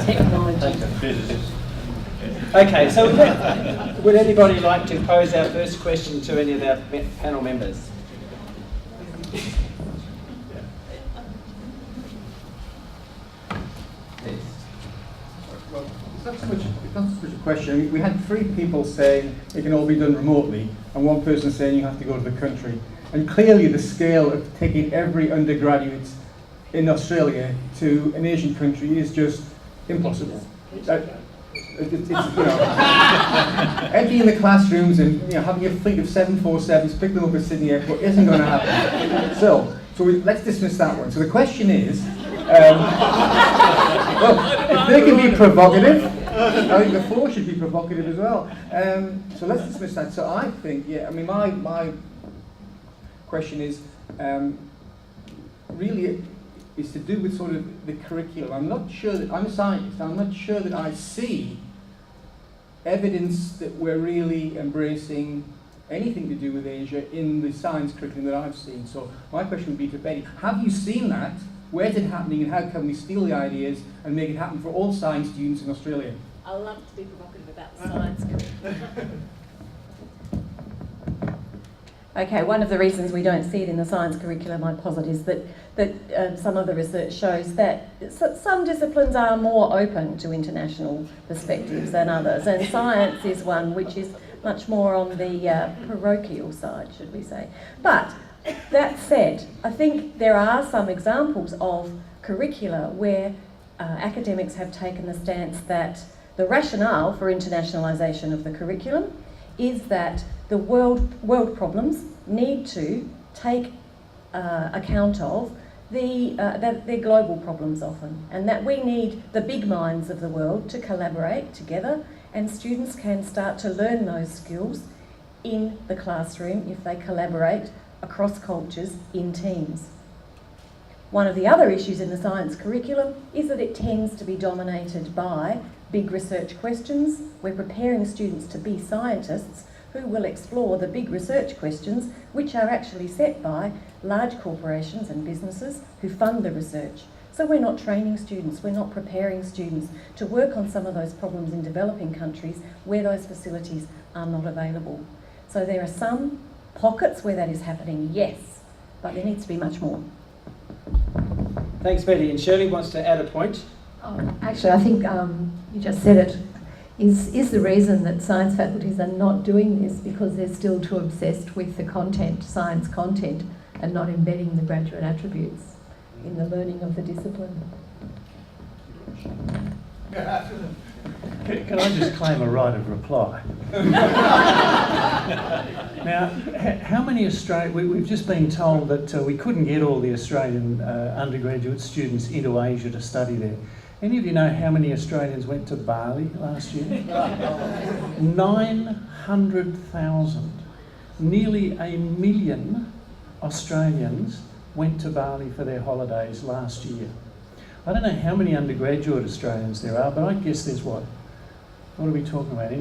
Technology. Okay, so would anybody like to pose our first question to any of our panel members? It's not so much a question. We had 3 people saying it can all be done remotely, and 1 person saying you have to go to the country. And clearly the scale of taking every undergraduate in Australia to an Asian country is just impossible. It's emptying the classrooms and having a fleet of 747s pick them up at Sydney Airport isn't going to happen. So let's dismiss that one. So the question is, well, if they can be provocative, I think the 4 should be provocative as well. So let's dismiss that. So I think, my question is really is to do with sort of the curriculum. I'm not sure that, I'm a scientist, I'm not sure that I see evidence that we're really embracing anything to do with Asia in the science curriculum that I've seen. So my question would be to Betty, have you seen that? Where's it happening and how can we steal the ideas and make it happen for all science students in Australia? I love to be provocative about the science curriculum. Okay, one of the reasons we don't see it in the science curriculum, I posit, is that some of the research shows that some disciplines are more open to international perspectives than others, and science is one which is much more on the parochial side, should we say. But that said, I think there are some examples of curricula where academics have taken the stance that the rationale for internationalisation of the curriculum is that the world problems need to take account of they're global problems often, and that we need the big minds of the world to collaborate together, and students can start to learn those skills in the classroom if they collaborate across cultures in teams. One of the other issues in the science curriculum is that it tends to be dominated by big research questions. We're preparing students to be scientists who will explore the big research questions which are actually set by large corporations and businesses who fund the research. So we're not training students, we're not preparing students to work on some of those problems in developing countries where those facilities are not available. So there are some pockets where that is happening, yes, but there needs to be much more. Thanks, Betty. And Shirley wants to add a point. Actually, I think you just said it. Is the reason that science faculties are not doing this because they're still too obsessed with the content, science content, and not embedding the graduate attributes in the learning of the discipline? Can I just claim a right of reply? Now, how many we've just been told that we couldn't get all the Australian undergraduate students into Asia to study there. Any of you know how many Australians went to Bali last year? 900,000. Nearly 1 million Australians went to Bali for their holidays last year. I don't know how many undergraduate Australians there are, but I guess there's what are we talking about?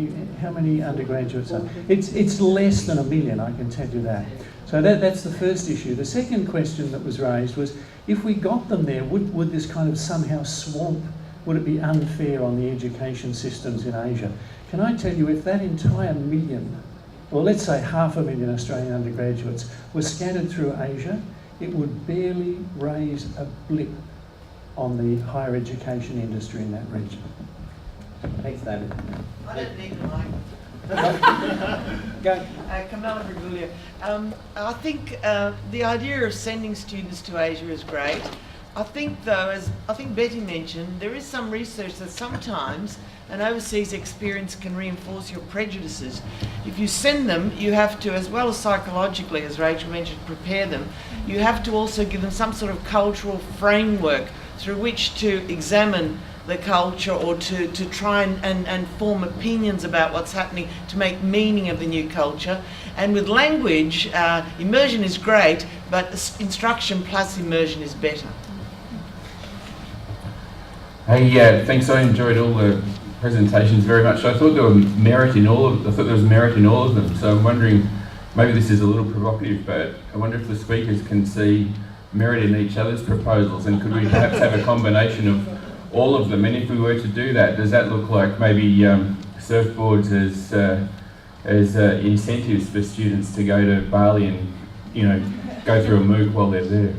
How many undergraduates are? It's less than 1 million, I can tell you that. So that's the first issue. The second question that was raised was, if we got them there, would this kind of somehow swamp, would it be unfair on the education systems in Asia? Can I tell you, if that entire million, or let's say 500,000 Australian undergraduates were scattered through Asia, it would barely raise a blip on the higher education industry in that region. Thanks, David. I don't need the mic. Go. Kamala Brigulia. I think the idea of sending students to Asia is great. I think, though, as I think Betty mentioned, there is some research that sometimes an overseas experience can reinforce your prejudices. If you send them, you have to, as well as psychologically, as Rachel mentioned, prepare them, you have to also give them some sort of cultural framework through which to examine the culture, or to try and form opinions about what's happening, to make meaning of the new culture. And with language, immersion is great, but instruction plus immersion is better. Hey, thanks. I enjoyed all the presentations very much. I thought there was merit in all of them. So I'm wondering, maybe this is a little provocative, but I wonder if the speakers can see merit in each other's proposals, and could we perhaps have a combination of all of them? And if we were to do that, does that look like maybe surfboards as incentives for students to go to Bali and, you know, go through a MOOC while they're there?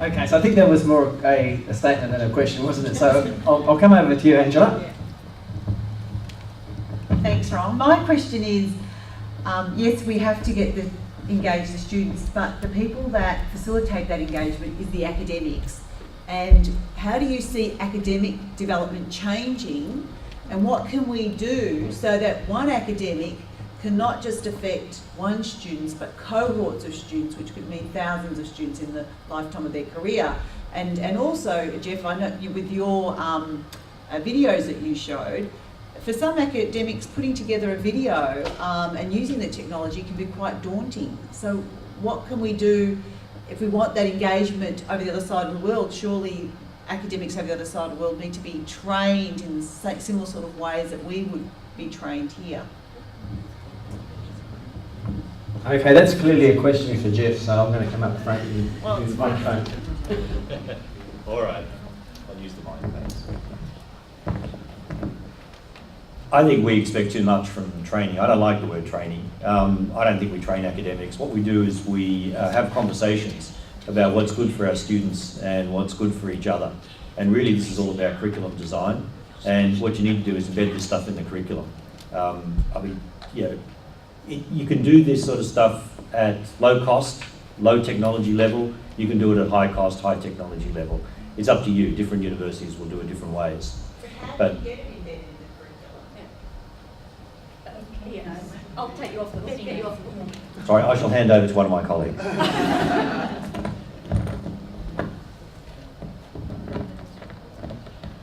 Okay, so I think that was more a statement than a question, wasn't it? So I'll come over to you, Angela. Thanks, Ron. My question is, yes, we have to engage the students, but the people that facilitate that engagement is the academics. And how do you see academic development changing, and what can we do so that one academic can not just affect one student, but cohorts of students, which could mean thousands of students in the lifetime of their career? And also, Jeff, I know with your videos that you showed, for some academics, putting together a video and using the technology can be quite daunting. So what can we do if we want that engagement over the other side of the world? Surely academics over the other side of the world need to be trained in similar sort of ways that we would be trained here. Okay, that's clearly a question for Jeff, so I'm going to come up front and use the microphone. All right, I'll use the mic, thanks. I think we expect too much from training. I don't like the word training. I don't think we train academics. What we do is we have conversations about what's good for our students and what's good for each other. And really this is all about curriculum design. And what you need to do is embed this stuff in the curriculum. I mean, you know, you can do this sort of stuff at low cost, low technology level. You can do it at high cost, high technology level. It's up to you. Different universities will do it different ways. But I'll take you off the hook. Sorry, I shall hand over to one of my colleagues.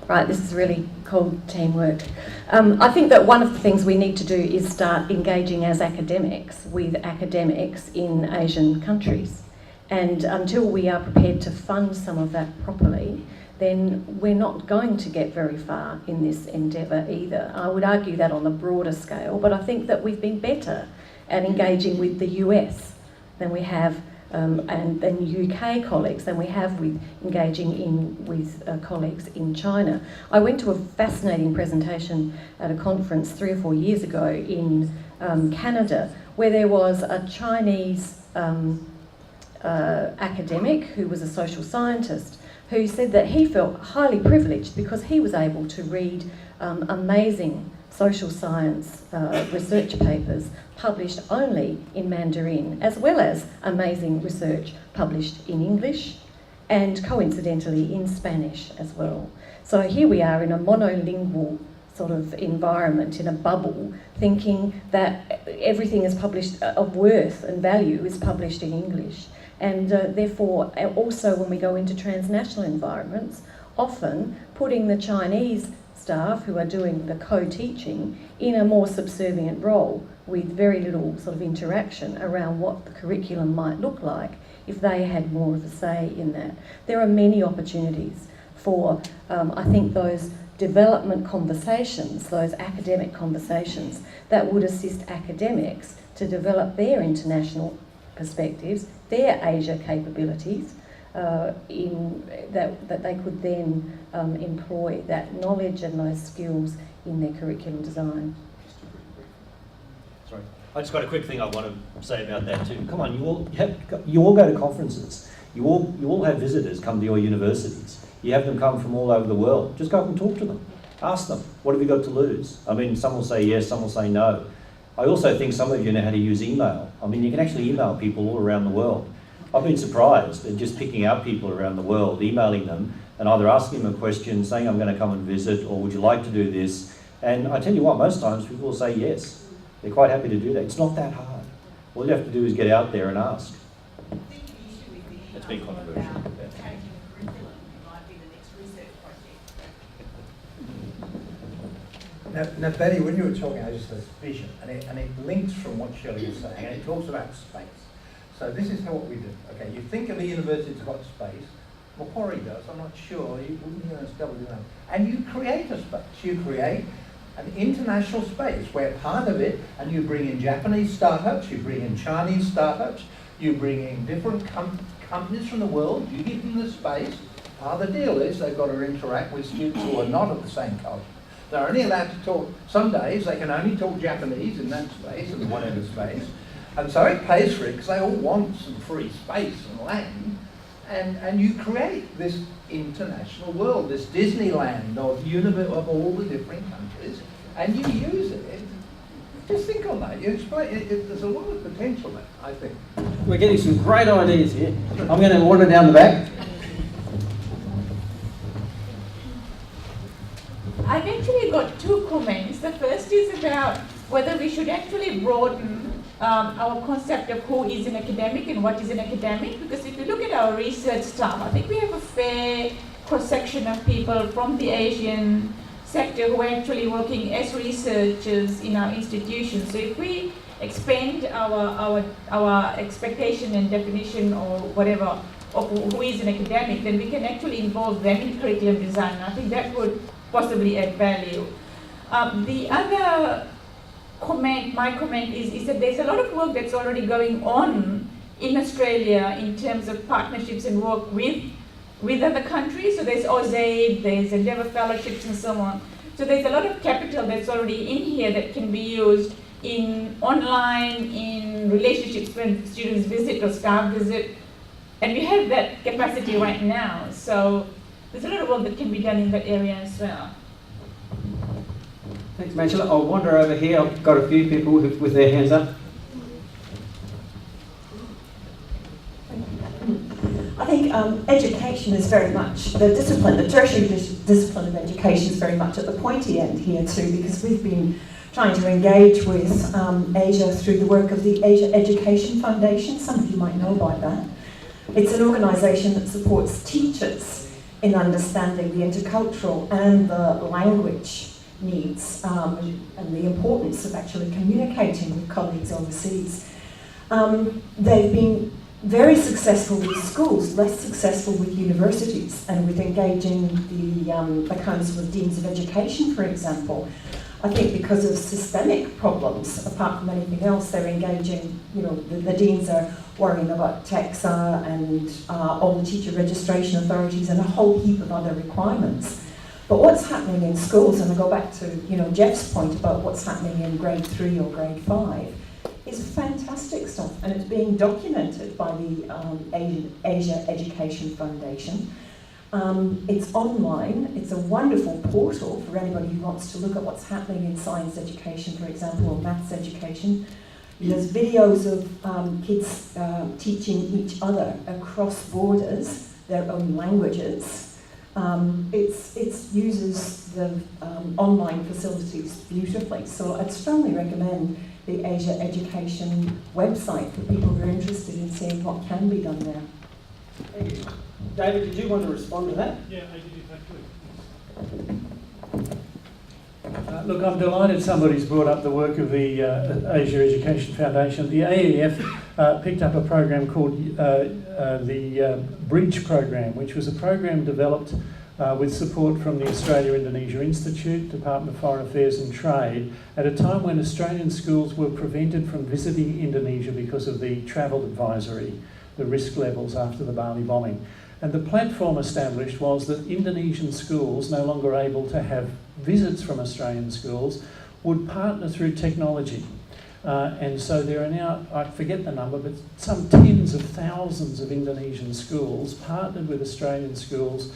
Right, this is really called teamwork. I think that one of the things we need to do is start engaging as academics with academics in Asian countries. And until we are prepared to fund some of that properly, then we're not going to get very far in this endeavour either. I would argue that on a broader scale, but I think that we've been better at engaging with the US than we have, and UK colleagues than we have with engaging with colleagues in China. I went to a fascinating presentation at a conference 3 or 4 years ago in Canada, where there was a Chinese academic who was a social scientist, who said that he felt highly privileged because he was able to read amazing social science research papers published only in Mandarin, as well as amazing research published in English and coincidentally in Spanish as well. So here we are in a monolingual sort of environment, in a bubble, thinking that everything is published of worth and value is published in English. And therefore, also when we go into transnational environments, often putting the Chinese staff who are doing the co-teaching in a more subservient role with very little sort of interaction around what the curriculum might look like if they had more of a say in that. There are many opportunities for, I think, those development conversations, those academic conversations that would assist academics to develop their international perspectives, their Asia capabilities, that they could then employ that knowledge and those skills in their curriculum design. Sorry, I just got a quick thing I want to say about that too. Come on, you all go to conferences. You all have visitors come to your universities. You have them come from all over the world. Just go up and talk to them. Ask them, what have you got to lose? I mean, some will say yes, some will say no. I also think some of you know how to use email. I mean, you can actually email people all around the world. I've been surprised at just picking out people around the world, emailing them, and either asking them a question, saying I'm going to come and visit, or would you like to do this? And I tell you what, most times people will say yes. They're quite happy to do that. It's not that hard. All you have to do is get out there and ask. It's been controversial. Now, Betty, when you were talking, I just said vision, and it links from what Shirley was saying, and it talks about space. So this is what we do. Okay, you think of a university that's got space. Macquarie does. I'm not sure. It's WM. And you create a space. You create an international space where part of it, and you bring in Japanese startups, you bring in Chinese startups, You bring in different companies from the world, you give them the space. The deal is they've got to interact with students who are not of the same culture. They're only allowed to talk, some days they can only talk Japanese in that space, in whatever space. And so it pays for it because they all want some free space and land. And you create this international world, this Disneyland of all the different countries, and you use it. Just think on that. You explain it. There's a lot of potential there, I think. We're getting some great ideas here. I'm going to wander down the back. I've actually got two comments. The first is about whether we should actually broaden our concept of who is an academic and what is an academic, because if you look at our research staff, I think we have a fair cross-section of people from the Asian sector who are actually working as researchers in our institutions. So if we expand our expectation and definition or whatever of who is an academic, then we can actually involve them in curriculum design. I think that would possibly add value. The other comment, my comment is that there's a lot of work that's already going on in Australia in terms of partnerships and work with other countries. So there's AusAid, there's Endeavour Fellowships and so on. So there's a lot of capital that's already in here that can be used in online, in relationships when students visit or staff visit. And we have that capacity right now. So there's a lot of work that can be done in that area as well. Thanks, Angela. I'll wander over here. I've got a few people with their hands up. I think education is very much, the discipline, the tertiary discipline of education is very much at the pointy end here too, because we've been trying to engage with Asia through the work of the Asia Education Foundation. Some of you might know about that. It's an organisation that supports teachers in understanding the intercultural and the language needs and the importance of actually communicating with colleagues overseas. They've been very successful with schools, less successful with universities, and with engaging the Council of Deans of Education, for example. I think because of systemic problems, apart from anything else, they're engaging, the deans are worrying about TEXA and all the teacher registration authorities and a whole heap of other requirements. But what's happening in schools, and I go back to Jeff's point about what's happening in grade 3 or grade 5, is fantastic stuff, and it's being documented by the Asia Education Foundation. It's online. It's a wonderful portal for anybody who wants to look at what's happening in science education, for example, or maths education. There's videos of kids teaching each other across borders, their own languages. It uses the online facilities beautifully. So I'd strongly recommend the Asia Education website for people who are interested in seeing what can be done there. Thank you. David, did you want to respond to that? Yeah, I did, if I could. Look, I'm delighted somebody's brought up the work of the Asia Education Foundation. The AEF picked up a program called the Bridge Program, which was a program developed with support from the Australia-Indonesia Institute, Department of Foreign Affairs and Trade, at a time when Australian schools were prevented from visiting Indonesia because of the travel advisory, the risk levels after the Bali bombing. And the platform established was that Indonesian schools, no longer able to have visits from Australian schools, would partner through technology. And so there are now, I forget the number, but some tens of thousands of Indonesian schools partnered with Australian schools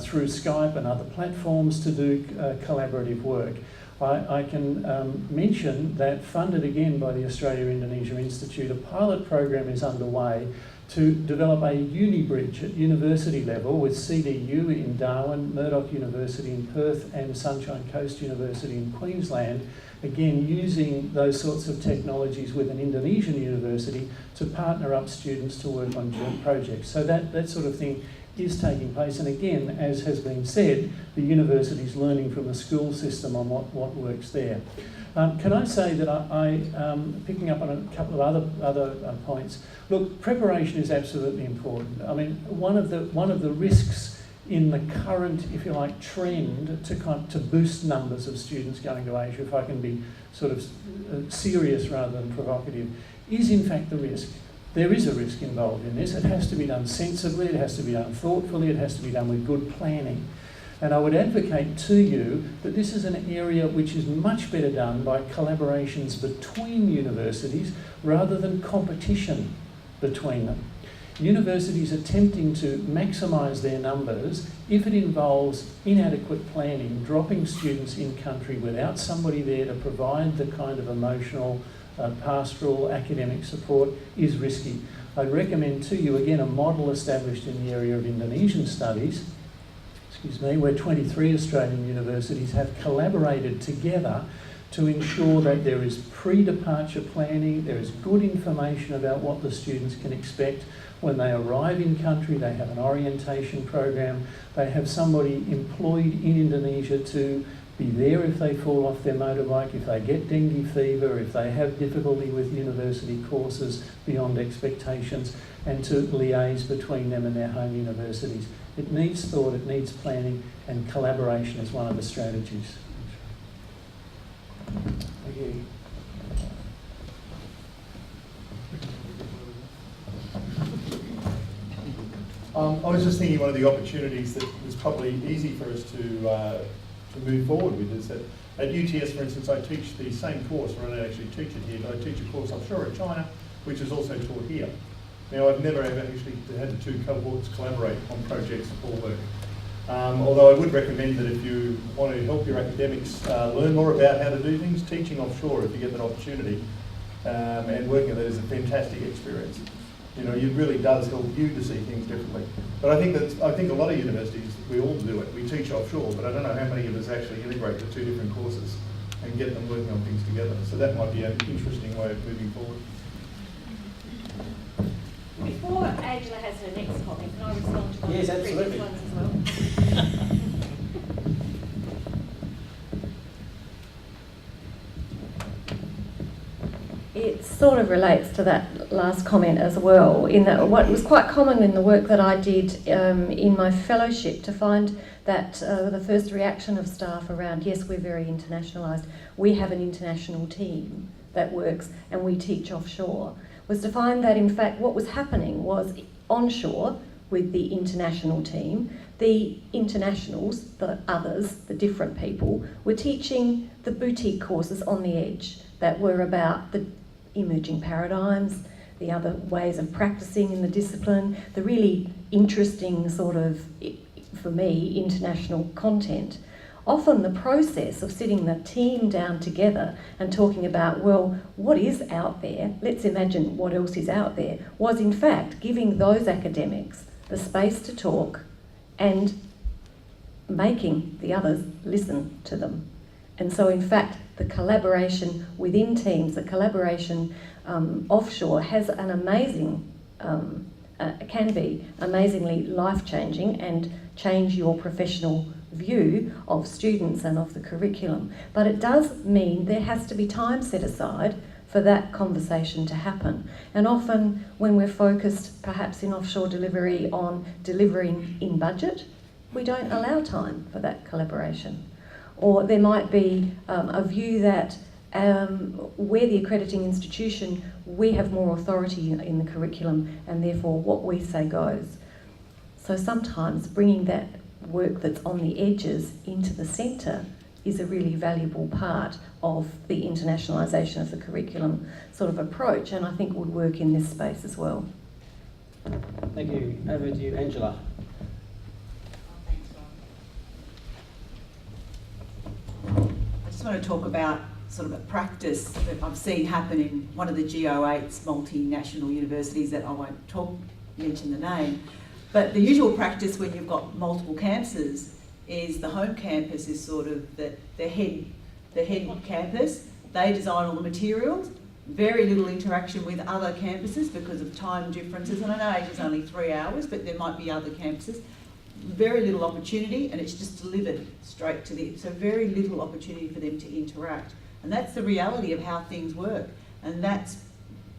through Skype and other platforms to do collaborative work. I can mention that, funded again by the Australia-Indonesia Institute, a pilot program is underway to develop a uni-bridge at university level with CDU in Darwin, Murdoch University in Perth and Sunshine Coast University in Queensland, again using those sorts of technologies with an Indonesian university to partner up students to work on joint projects. So that sort of thing is taking place, and again, as has been said, the university's learning from the school system on what works there. Can I say that picking up on a couple of other points, look, preparation is absolutely important. I mean, one of the risks in the current, if you like, trend to boost numbers of students going to Asia, if I can be sort of serious rather than provocative, is in fact the risk There is a risk involved in this. It has to be done sensibly, it has to be done thoughtfully, it has to be done with good planning. And I would advocate to you that this is an area which is much better done by collaborations between universities rather than competition between them. Universities attempting to maximise their numbers, if it involves inadequate planning, dropping students in country without somebody there to provide the kind of emotional, pastoral, academic support, is risky. I'd recommend to you, again, a model established in the area of Indonesian studies, where 23 Australian universities have collaborated together to ensure that there is pre-departure planning, there is good information about what the students can expect. When they arrive in country, they have an orientation program, they have somebody employed in Indonesia to be there if they fall off their motorbike, if they get dengue fever, if they have difficulty with university courses beyond expectations, and to liaise between them and their home universities. It needs thought, it needs planning, and collaboration is one of the strategies. Thank you. I was just thinking one of the opportunities that was probably easy for us to move forward with is that at UTS, for instance, I teach the same course, or I don't actually teach it here, but I teach a course offshore in China, which is also taught here. Now, I've never ever actually had the two cohorts collaborate on projects or work. Although I would recommend that if you want to help your academics learn more about how to do things, teaching offshore, if you get that opportunity, and working with it is a fantastic experience. You know, it really does help you to see things differently. But I think a lot of universities, we all do it. We teach offshore, but I don't know how many of us actually integrate the two different courses and get them working on things together. So that might be an interesting way of moving forward. Before Angela has her next comment, can I respond to one Yes, of the absolutely. previous ones as well? It sort of relates to that last comment as well, in that what was quite common in the work that I did in my fellowship to find that the first reaction of staff around, yes, we're very internationalised, we have an international team that works and we teach offshore, was to find that in fact what was happening was onshore with the international team, the internationals, the others, the different people, were teaching the boutique courses on the edge that were about the emerging paradigms, the other ways of practicing in the discipline, the really interesting sort of, for me, international content. Often the process of sitting the team down together and talking about, well, what is out there, let's imagine what else is out there, was in fact giving those academics the space to talk and making the others listen to them. And so in fact, the collaboration within teams, the collaboration offshore has an amazing, can be amazingly life-changing and change your professional view of students and of the curriculum. But it does mean there has to be time set aside for that conversation to happen. And often when we're focused perhaps in offshore delivery on delivering in budget, we don't allow time for that collaboration. Or there might be a view that we're the accrediting institution, we have more authority in the curriculum and therefore what we say goes. So sometimes bringing that work that's on the edges into the centre is a really valuable part of the internationalisation of the curriculum sort of approach, and I think would work in this space as well. Thank you. Over to you, Angela. I just want to talk about sort of a practice that I've seen happen in one of the GO8's multinational universities that I won't mention the name. But the usual practice when you've got multiple campuses is the home campus is sort of the head campus. They design all the materials, very little interaction with other campuses because of time differences. And I know Asia's only 3 hours, but there might be other campuses. Very little opportunity, and it's just delivered straight to the, so very little opportunity for them to interact. And that's the reality of how things work. And that's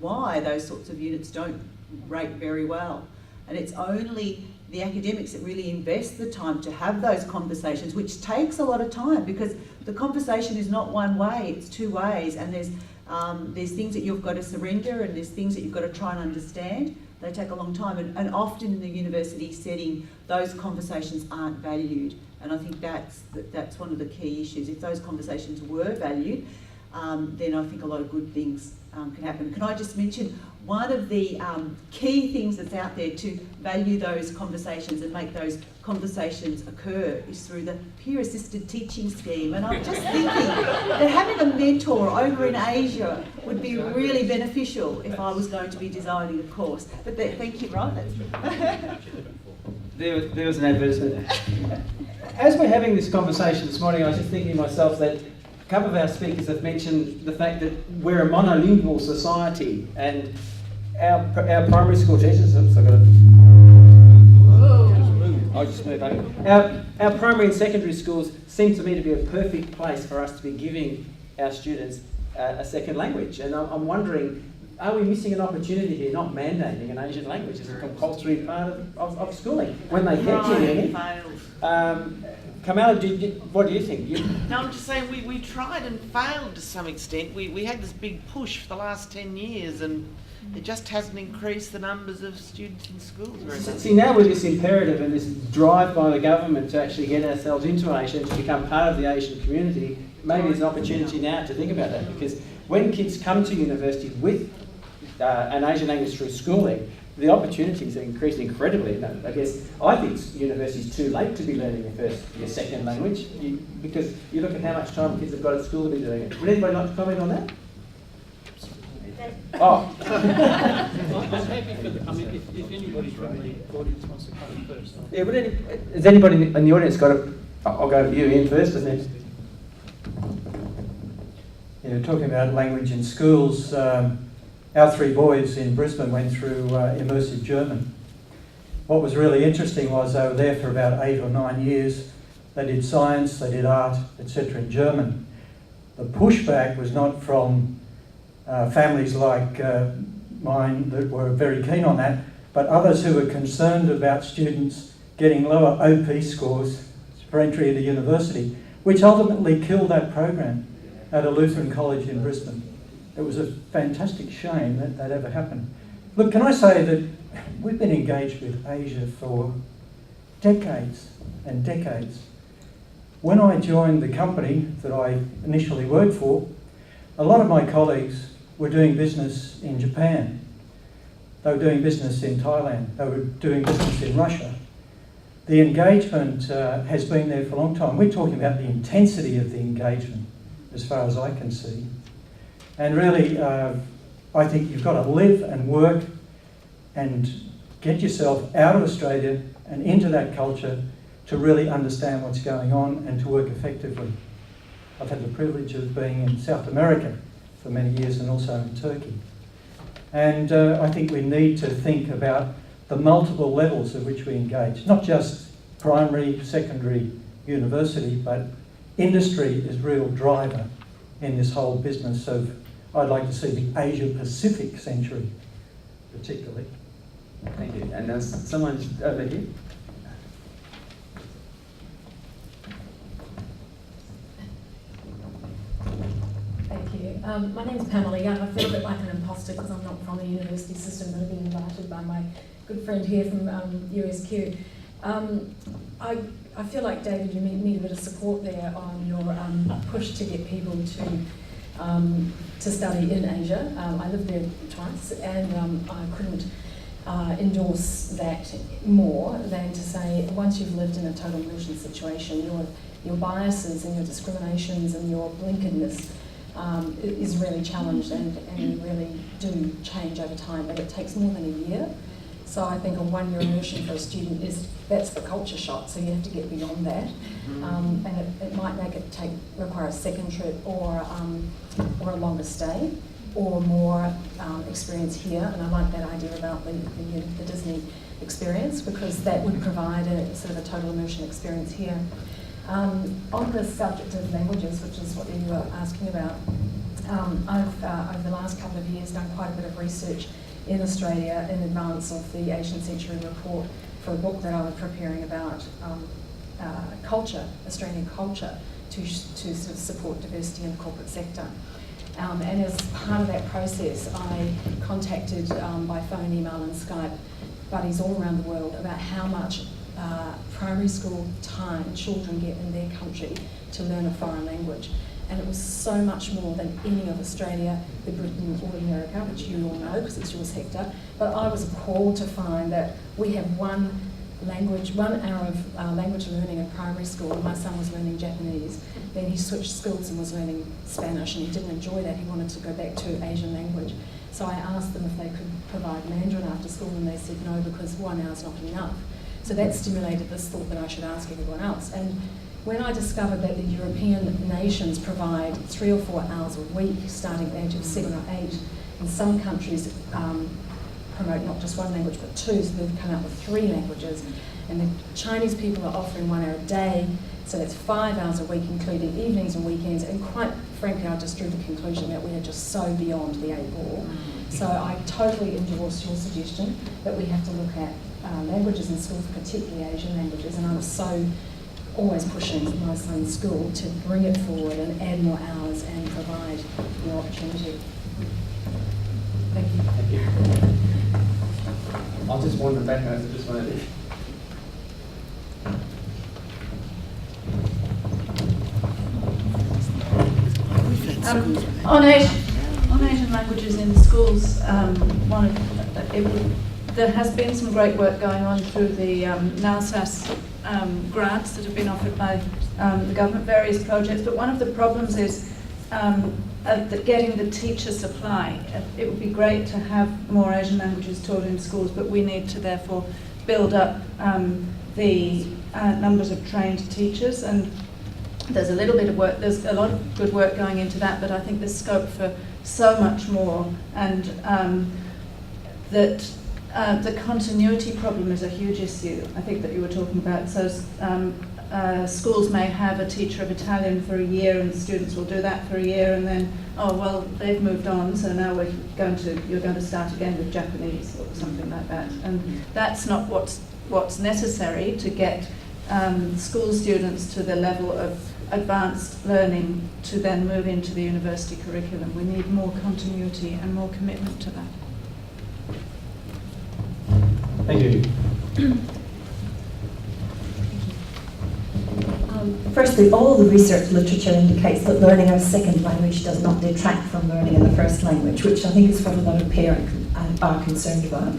why those sorts of units don't rate very well. And it's only the academics that really invest the time to have those conversations, which takes a lot of time because the conversation is not one way, it's two ways, and there's There's things that you've got to surrender, and there's things that you've got to try and understand. They take a long time, and often in the university setting, those conversations aren't valued. And I think that's one of the key issues. If those conversations were valued, then I think a lot of good things can happen. Can I just mention one of the key things that's out there to value those conversations and make those conversations occur is through the peer-assisted teaching scheme. And I'm just thinking that having a mentor over in Asia would be really beneficial if I was going to be designing a course. But thank you, Ron. There was an advertisement. As we're having this conversation this morning, I was just thinking to myself that a couple of our speakers have mentioned the fact that we're a monolingual society, and our primary school teachers. Oops, I'll just move over. Our primary and secondary schools seem to me to be a perfect place for us to be giving our students a second language, and I'm wondering, are we missing an opportunity here, not mandating an Asian language as a compulsory part of schooling when they get to uni? Kamala, what do you think? No, I'm just saying we tried and failed to some extent. We had this big push for the last 10 years, and it just hasn't increased the numbers of students in schools very much. See, now with this imperative and this drive by the government to actually get ourselves into Asia and to become part of the Asian community, maybe there's an opportunity now to think about that, because when kids come to university with an Asian language through schooling, the opportunities are increased incredibly. I guess I think university's too late to be learning your second language, because you look at how much time kids have got at school to be doing it. Would anybody like to comment on that? Oh. I'm happy for I mean, if anybody from the audience wants to comment first. Yeah, has anybody in the audience got a... I'll go to you, Ian, first, and then... Yeah, talking about language in schools, our three boys in Brisbane went through immersive German. What was really interesting was they were there for about 8 or 9 years. They did science, they did art, etc. in German. The pushback was not from families like mine that were very keen on that, but others who were concerned about students getting lower OP scores for entry into university, which ultimately killed that program at a Lutheran college in Brisbane. It was a fantastic shame that that ever happened. Look, can I say that we've been engaged with Asia for decades and decades. When I joined the company that I initially worked for, a lot of my colleagues were doing business in Japan. They were doing business in Thailand. They were doing business in Russia. The engagement has been there for a long time. We're talking about the intensity of the engagement, as far as I can see. And really, I think you've got to live and work and get yourself out of Australia and into that culture to really understand what's going on and to work effectively. I've had the privilege of being in South America for many years and also in Turkey. And I think we need to think about the multiple levels at which we engage, not just primary, secondary, university, but industry is real driver in this whole business of, I'd like to see the Asia-Pacific century, particularly. Thank you. And there's someone over here. Thank you. My name's Pamela Young. I feel a bit like an imposter because I'm not from the university system, but I've been invited by my good friend here from USQ. I feel like, David, you need a bit of support there on your push to get people to study in Asia. I lived there twice, and I couldn't endorse that more than to say, once you've lived in a total immersion situation, your biases and your discriminations and your blinkeredness is really challenged, and you really do change over time, but it takes more than a year. So I think a 1 year immersion for a student that's the culture shock, so you have to get beyond that. And it might require a second trip or a longer stay or more experience here. And I like that idea about the Disney experience, because that would provide a sort of a total immersion experience here. On the subject of languages, which is what you were asking about, I've over the last couple of years done quite a bit of research in Australia in advance of the Asian Century report for a book that I was preparing about culture, Australian culture, to sort of support diversity in the corporate sector. And as part of that process, I contacted by phone, email and Skype buddies all around the world about how much primary school time children get in their country to learn a foreign language. And it was so much more than any of Australia, the Britain or America, which you all know because it's your sector. But I was appalled to find that we have 1 hour of language learning in primary school. My son was learning Japanese. Then he switched schools and was learning Spanish, and he didn't enjoy that. He wanted to go back to Asian language. So I asked them if they could provide Mandarin after school, and they said no, because 1 hour's not enough. So that stimulated this thought that I should ask everyone else. And when I discovered that the European nations provide 3 or 4 hours a week, starting at the age of 7 or 8, in some countries promote not just 1 language but 2, so they've come out with 3 languages. And the Chinese people are offering 1 hour a day, so that's 5 hours a week, including evenings and weekends. And quite frankly, I just drew the conclusion that we are just so beyond the 8 ball. So I totally endorse your suggestion that we have to look at languages in schools, particularly Asian languages. And I'm so always pushing my son's school to bring it forward and add more hours and provide more opportunity. Thank you. Thank you. I'll just wander back over this one. On Asian languages in schools, there has been some great work going on through the NALSAS grants that have been offered by the government, various projects, but one of the problems is getting the teacher supply. It would be great to have more Asian languages taught in schools, but we need to therefore build up the numbers of trained teachers, and there's a little bit of work, there's a lot of good work going into that, but I think there's scope for so much more, and that the continuity problem is a huge issue, I think, that you were talking about. So schools may have a teacher of Italian for a year, and students will do that for a year, and then, oh well, they've moved on, so now you're going to start again with Japanese or something like that. And that's not what's necessary to get school students to the level of advanced learning to then move into the university curriculum. We need more continuity and more commitment to that. Thank you. Firstly, all the research literature indicates that learning a second language does not detract from learning in the first language, which I think is what a lot of parents are concerned about.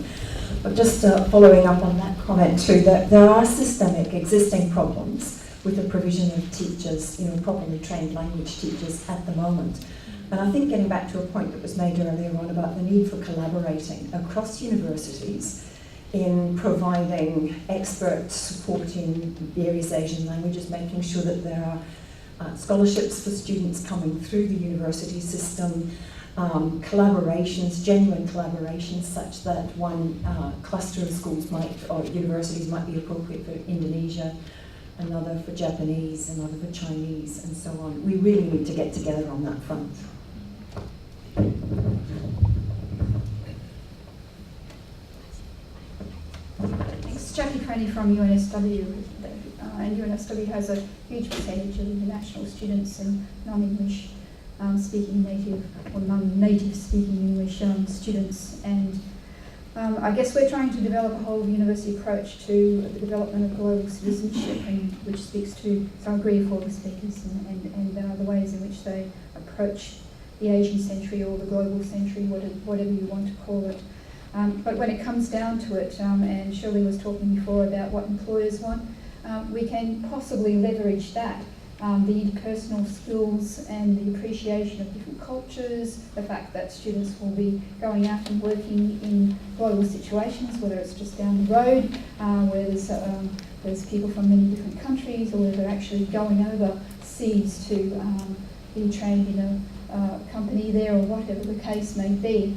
But just following up on that comment too, that there are systemic existing problems with the provision of teachers, properly trained language teachers at the moment. And I think getting back to a point that was made earlier on about the need for collaborating across universities in providing expert support in various Asian languages, making sure that there are scholarships for students coming through the university system, collaborations, genuine collaborations, such that one cluster of schools or universities might be appropriate for Indonesia, another for Japanese, another for Chinese, and so on. We really need to get together on that front. Thanks. Jackie Craney from UNSW. And UNSW has a huge percentage of international students and non-English speaking native or non-native speaking English students, and I guess we're trying to develop a whole university approach to the development of global citizenship, and which speaks to, so I agree with all the speakers and the ways in which they approach the Asian century or the global century, whatever you want to call it. But when it comes down to it, and Shirley was talking before about what employers want, we can possibly leverage that. The interpersonal skills and the appreciation of different cultures, the fact that students will be going out and working in global situations, whether it's just down the road, where there's people from many different countries, or whether they're actually going overseas to be trained in a company there, or whatever the case may be.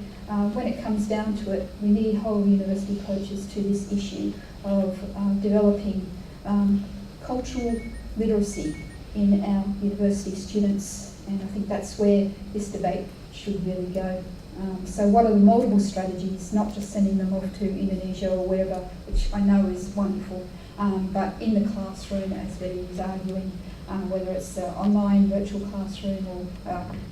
When it comes down to it, we need whole university approaches to this issue of developing cultural literacy in our university students, and I think that's where this debate should really go. So what are the multiple strategies, not just sending them off to Indonesia or wherever, which I know is wonderful, but in the classroom, as Betty was arguing, whether it's an online virtual classroom or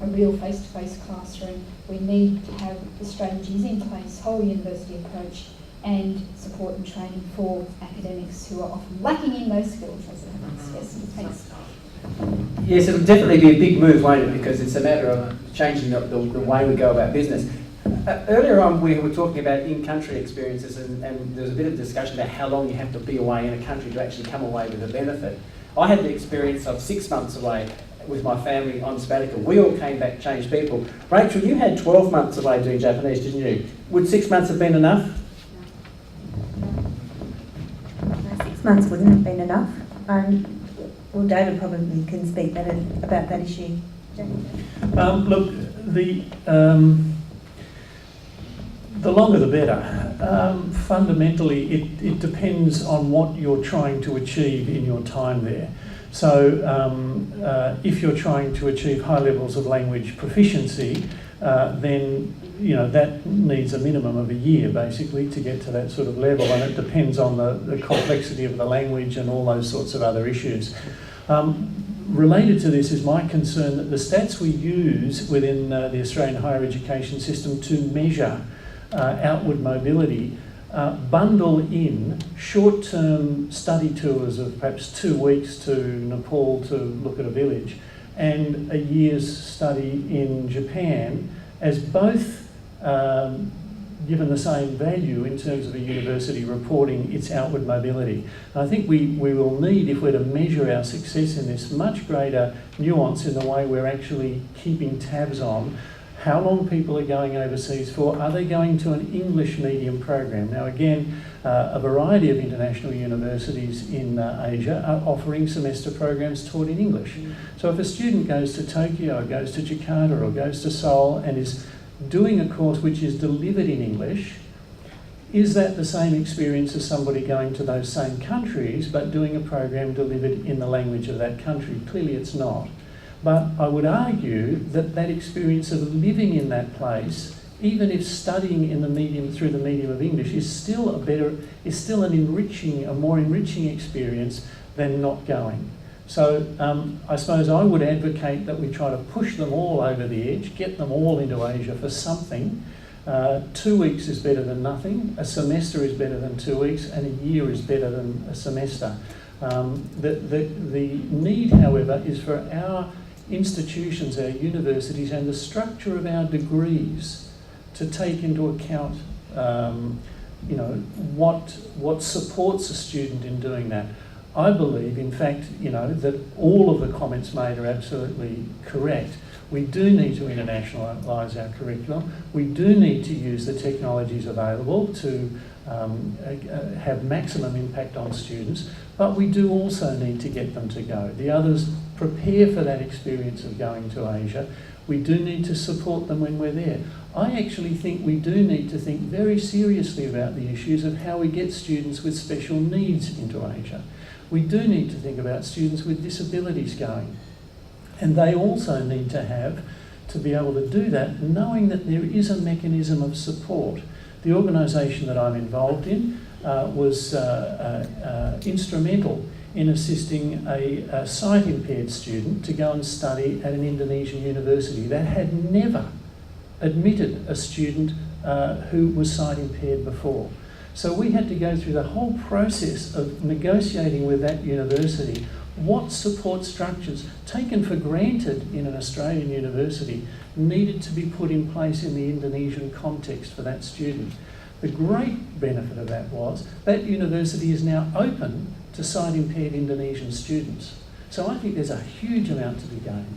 a real face-to-face classroom, we need to have the strategies in place, whole university approach, and support and training for academics who are often lacking in those skills as it happens. Yes, thanks. Yes, it'll definitely be a big move, won't it? Because it's a matter of changing the way we go about business. Earlier on, we were talking about in-country experiences, and there was a bit of discussion about how long you have to be away in a country to actually come away with a benefit. I had the experience of 6 months away with my family on sabbatical. We all came back changed people. Rachel, you had 12 months away doing Japanese, didn't you? Would 6 months have been enough? No, 6 months wouldn't have been enough. Well, David probably can speak better about that issue. Look, the longer the better. Fundamentally, it depends on what you're trying to achieve in your time there. So if you're trying to achieve high levels of language proficiency, then that needs a minimum of a year basically to get to that sort of level, and it depends on the complexity of the language and all those sorts of other issues. Related to this is my concern that the stats we use within the Australian higher education system to measure outward mobility bundle in short-term study tours of perhaps 2 weeks to Nepal to look at a village and a year's study in Japan as both given the same value in terms of a university reporting its outward mobility. And I think we will need, if we're to measure our success in this, much greater nuance in the way we're actually keeping tabs on how long people are going overseas for. Are they going to an English medium program? Now again, a variety of international universities in Asia are offering semester programs taught in English. So if a student goes to Tokyo, or goes to Jakarta, or goes to Seoul and is doing a course which is delivered in English, is that the same experience as somebody going to those same countries but doing a program delivered in the language of that country? Clearly it's not. But I would argue that that experience of living in that place, even if studying in the medium through the medium of English, is still a more enriching experience than not going. So I suppose I would advocate that we try to push them all over the edge, get them all into Asia for something. 2 weeks is better than nothing, a semester is better than 2 weeks, and a year is better than a semester. The need, however, is for our institutions, our universities, and the structure of our degrees to take into account what supports a student in doing that. I believe, in fact, that all of the comments made are absolutely correct. We do need to internationalise our curriculum. We do need to use the technologies available to have maximum impact on students, but we do also need to get them to go. The others prepare for that experience of going to Asia. We do need to support them when we're there. I actually think we do need to think very seriously about the issues of how we get students with special needs into Asia. We do need to think about students with disabilities going. And they also need to be able to do that, knowing that there is a mechanism of support. The organisation that I'm involved in was instrumental in assisting a sight-impaired student to go and study at an Indonesian university that had never admitted a student who was sight-impaired before. So we had to go through the whole process of negotiating with that university what support structures, taken for granted in an Australian university, needed to be put in place in the Indonesian context for that student. The great benefit of that was that university is now open to sight-impaired Indonesian students. So I think there's a huge amount to be gained.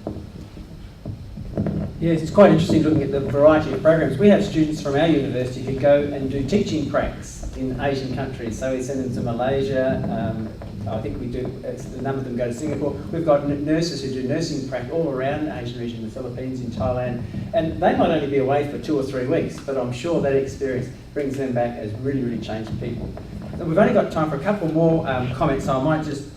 Yes, it's quite interesting looking at the variety of programs. We have students from our university who go and do teaching pracs in Asian countries. So we send them to Malaysia. I think we do, a number of them go to Singapore. We've got nurses who do nursing prac all around the Asian region, the Philippines, in Thailand. And they might only be away for 2 or 3 weeks, but I'm sure that experience brings them back as really, really changed people. So we've only got time for a couple more comments, so I might just...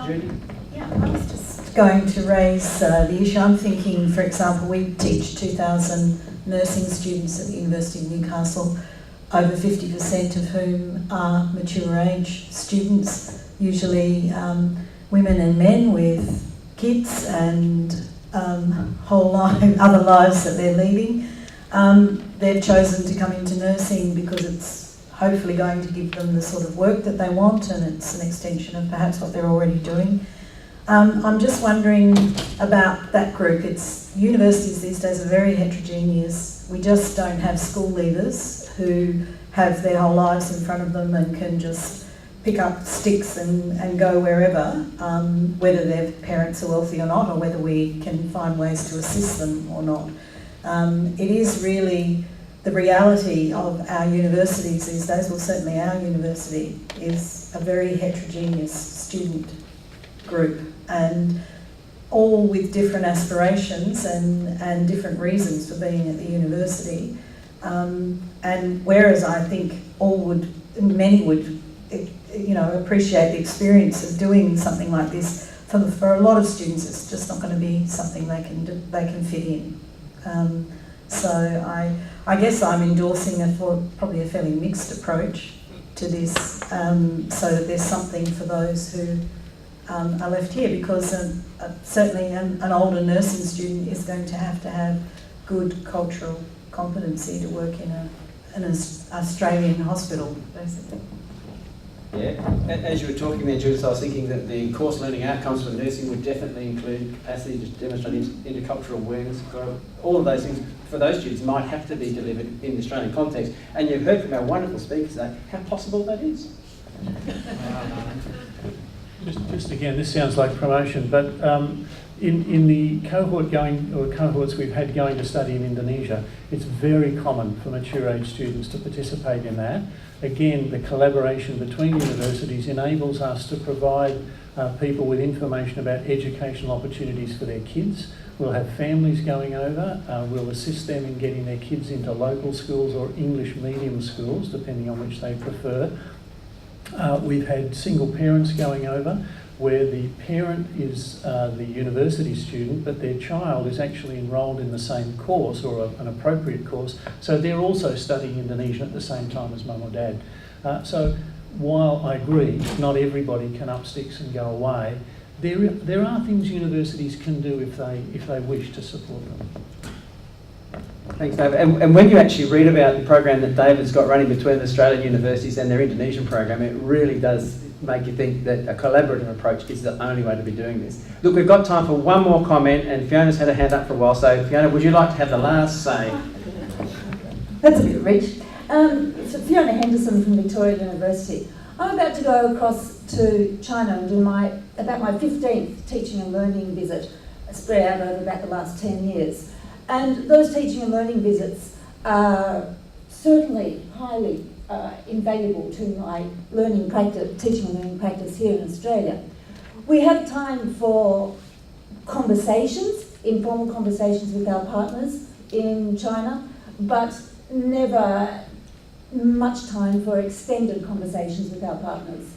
Judy? Yeah, I was just going to raise the issue. I'm thinking, for example, we teach 2,000 nursing students at the University of Newcastle. over 50% of whom are mature age students, usually women and men with kids and whole other lives that they're leading. They've chosen to come into nursing because it's hopefully going to give them the sort of work that they want, and it's an extension of perhaps what they're already doing. I'm just wondering about that group. Universities these days are very heterogeneous. We just don't have school leavers who have their whole lives in front of them and can just pick up sticks and go wherever, whether their parents are wealthy or not, or whether we can find ways to assist them or not. It is really the reality of our universities these days, well certainly our university, is a very heterogeneous student group, and all with different aspirations and different reasons for being at the university. And whereas I think many would appreciate the experience of doing something like this, for a lot of students it's just not going to be something they can fit in. So I guess I'm endorsing probably a fairly mixed approach to this, so that there's something for those who are left here, because certainly an older nursing student is going to have good cultural competency to work in an Australian hospital, basically. Yeah, as you were talking there, Judith, I was thinking that the course learning outcomes for nursing would definitely include capacity to demonstrate intercultural awareness. All of those things for those students might have to be delivered in the Australian context. And you've heard from our wonderful speakers today how possible that is. Just again, this sounds like promotion, but in the cohorts we've had going to study in Indonesia, it's very common for mature age students to participate in that. Again, the collaboration between universities enables us to provide people with information about educational opportunities for their kids. We'll have families going over, we'll assist them in getting their kids into local schools or English medium schools, depending on which they prefer. We've had single parents going over where the parent is the university student, but their child is actually enrolled in the same course or an appropriate course, so they're also studying Indonesian at the same time as mum or dad. So while I agree not everybody can up sticks and go away, there are things universities can do if they wish to support them. Thanks, David. And when you actually read about the program that David's got running between Australian universities and their Indonesian program, it really does make you think that a collaborative approach is the only way to be doing this. Look, we've got time for one more comment, and Fiona's had her hand up for a while, so Fiona, would you like to have the last say? That's a bit rich. So Fiona Henderson from Victoria University. I'm about to go across to China and do about my 15th teaching and learning visit, spread out over about the last 10 years. And those teaching and learning visits are certainly highly invaluable to my teaching and learning practice here in Australia. We have time for conversations, informal conversations with our partners in China, but never much time for extended conversations with our partners.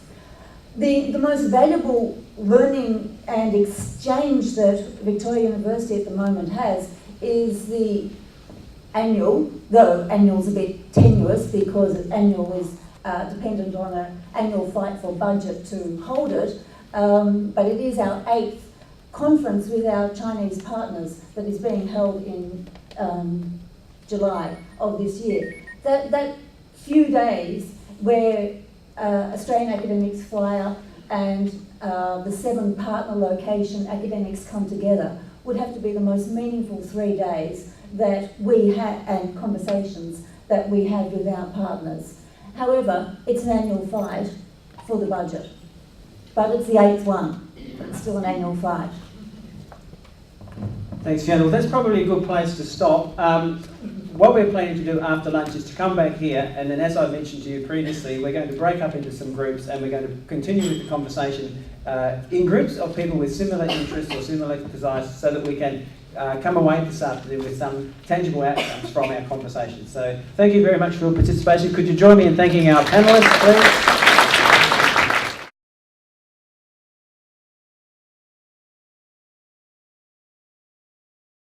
The most valuable learning and exchange that Victoria University at the moment has is the annual, though annual's a bit tenuous because annual is dependent on an annual fight for budget to hold it, but it is our 8th conference with our Chinese partners that is being held in July of this year. That few days where Australian academics fly up and the 7 partner location academics come together would have to be the most meaningful 3 days that we have, and conversations that we have with our partners. However, it's an annual fight for the budget, but it's the 8th one, but it's still an annual fight. Thanks, Fiona. Well, that's probably a good place to stop. What we're planning to do after lunch is to come back here, and then as I mentioned to you previously, we're going to break up into some groups and we're going to continue with the conversation in groups of people with similar interests or similar desires, so that we can come away this afternoon with some tangible outcomes from our conversation. So thank you very much for your participation. Could you join me in thanking our panellists, please?